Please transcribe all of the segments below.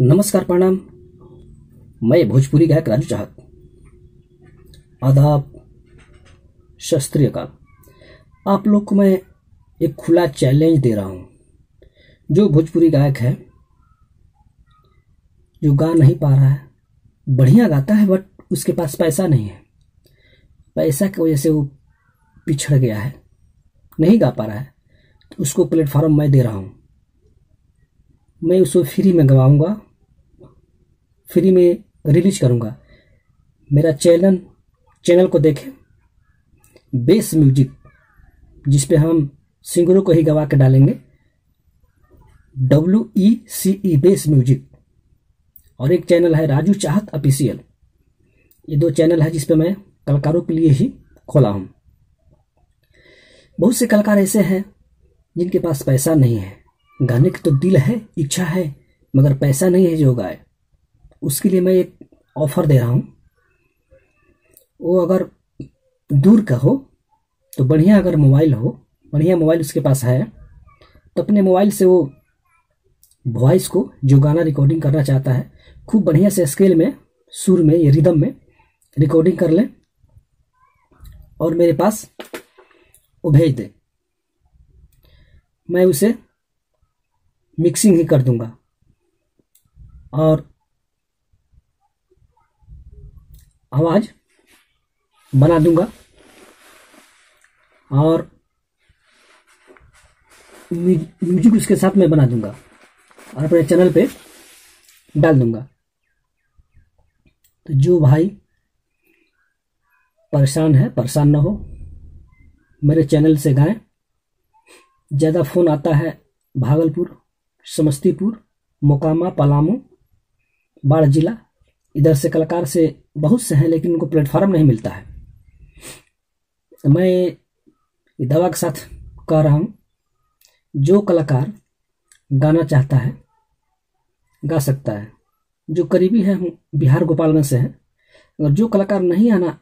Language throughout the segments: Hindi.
नमस्कार, प्रणाम। मैं भोजपुरी गायक राजू चाहत। आदाब, सत श्री अकाल। आप लोग को मैं एक खुला चैलेंज दे रहा हूँ। जो भोजपुरी गायक है, जो गा नहीं पा रहा है, बढ़िया गाता है बट उसके पास पैसा नहीं है, पैसा की वजह से वो पिछड़ गया है, नहीं गा पा रहा है, तो उसको प्लेटफॉर्म मैं दे रहा हूँ। मैं उसको फ्री में गवाऊंगा, फ्री में रिलीज करूंगा। मेरा चैनल को देखें, बेस म्यूजिक, जिस पे हम सिंगरों को ही गवा के डालेंगे, WECE बेस म्यूजिक। और एक चैनल है राजू चाहत ऑफिशियल। ये दो चैनल है जिस पे मैं कलाकारों के लिए ही खोला हूँ। बहुत से कलाकार ऐसे हैं जिनके पास पैसा नहीं है, गाने की तो दिल है, इच्छा है, मगर पैसा नहीं है जो गाए। उसके लिए मैं एक ऑफर दे रहा हूँ। वो अगर दूर का हो तो बढ़िया, अगर मोबाइल हो, बढ़िया मोबाइल उसके पास है, तो अपने मोबाइल से वो वॉइस को, जो गाना रिकॉर्डिंग करना चाहता है, खूब बढ़िया से स्केल में, सुर में या रिदम में रिकॉर्डिंग कर ले और मेरे पास वो भेज दे। मैं उसे मिक्सिंग ही कर दूंगा और आवाज बना दूंगा और म्यूजिक उसके साथ में बना दूंगा और अपने चैनल पे डाल दूंगा। तो जो भाई परेशान है, परेशान ना हो, मेरे चैनल से गाएं। ज़्यादा फ़ोन आता है भागलपुर, समस्तीपुर, मोकामा, पलामू, बाढ़ जिला, इधर से कलाकार से बहुत से हैं, लेकिन उनको प्लेटफॉर्म नहीं मिलता है। मैं दावा के साथ कह रहा हूँ, जो कलाकार गाना चाहता है गा सकता है। जो करीबी है, हम बिहार गोपालगंज से हैं। अगर जो कलाकार नहीं आना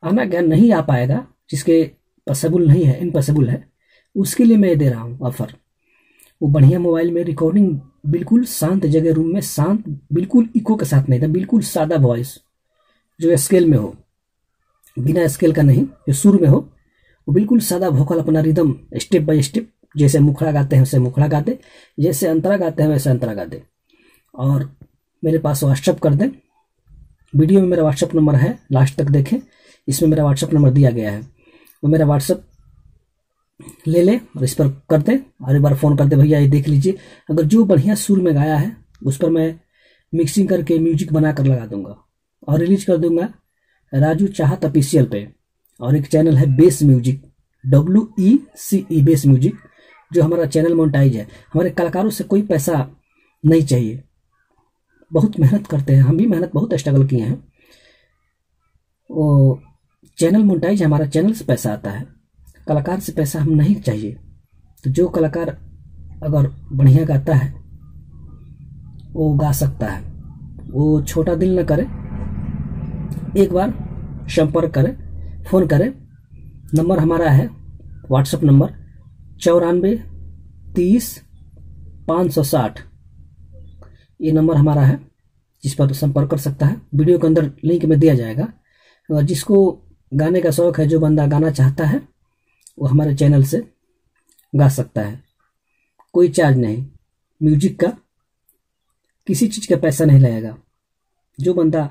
ज्ञान नहीं आ पाएगा, जिसके पॉसिबल नहीं है, इम्पॉसिबल है, उसके लिए मैं दे रहा हूँ ऑफर। वो बढ़िया मोबाइल में रिकॉर्डिंग, बिल्कुल शांत जगह, रूम में शांत, बिल्कुल इको के साथ नहीं था, बिल्कुल सादा वॉइस, जो स्केल में हो, बिना स्केल का नहीं, जो सुर में हो, वो बिल्कुल सादा वोकल, अपना रिदम स्टेप बाय स्टेप, जैसे मुखड़ा गाते हैं वैसे मुखड़ा गाते, जैसे अंतरा गाते हैं वैसे अंतरा गाते। और मेरे पास व्हाट्सअप कर दें। वीडियो में मेरा व्हाट्सअप नंबर है, लास्ट तक देखें, इसमें मेरा व्हाट्सअप नंबर दिया गया है। वो मेरा व्हाट्सअप ले ले और इस पर कर दे और एक बार फ़ोन कर दे, भैया ये देख लीजिए। अगर जो बढ़िया सुर में गाया है, उस पर मैं मिक्सिंग करके म्यूजिक बना कर लगा दूंगा और रिलीज कर दूंगा राजू चाहत ऑफिशियल पे। और एक चैनल है base music, WECE base music, जो हमारा चैनल मोनेटाइज है। हमारे कलाकारों से कोई पैसा नहीं चाहिए, बहुत मेहनत करते हैं, हम भी मेहनत, बहुत स्ट्रगल किए हैं। वो चैनल मोनेटाइज है, हमारा चैनल से पैसा आता है, कलाकार से पैसा हम नहीं चाहिए। तो जो कलाकार अगर बढ़िया गाता है वो गा सकता है, वो छोटा दिल न करे, एक बार संपर्क करे, फ़ोन करे। नंबर हमारा है व्हाट्सएप नंबर 94 30 560। ये नंबर हमारा है, जिस पर संपर्क कर सकता है। वीडियो के अंदर लिंक में दिया जाएगा। और जिसको गाने का शौक है, जो बंदा गाना चाहता है, वो हमारे चैनल से गा सकता है। कोई चार्ज नहीं, म्यूजिक का किसी चीज़ का पैसा नहीं लगेगा। जो बंदा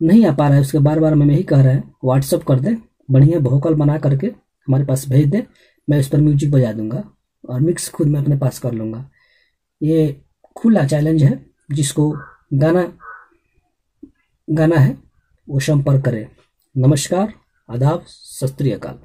नहीं आ पा रहा है, उसके बार बार मैं यही कह रहा है, व्हाट्सअप कर दे, बढ़िया वोकल बना करके हमारे पास भेज दे, मैं उस पर म्यूजिक बजा दूंगा और मिक्स खुद मैं अपने पास कर लूँगा। ये खुला चैलेंज है, जिसको गाना है वो संपर्क करे। नमस्कार, आदाब, सत श्री अकाल।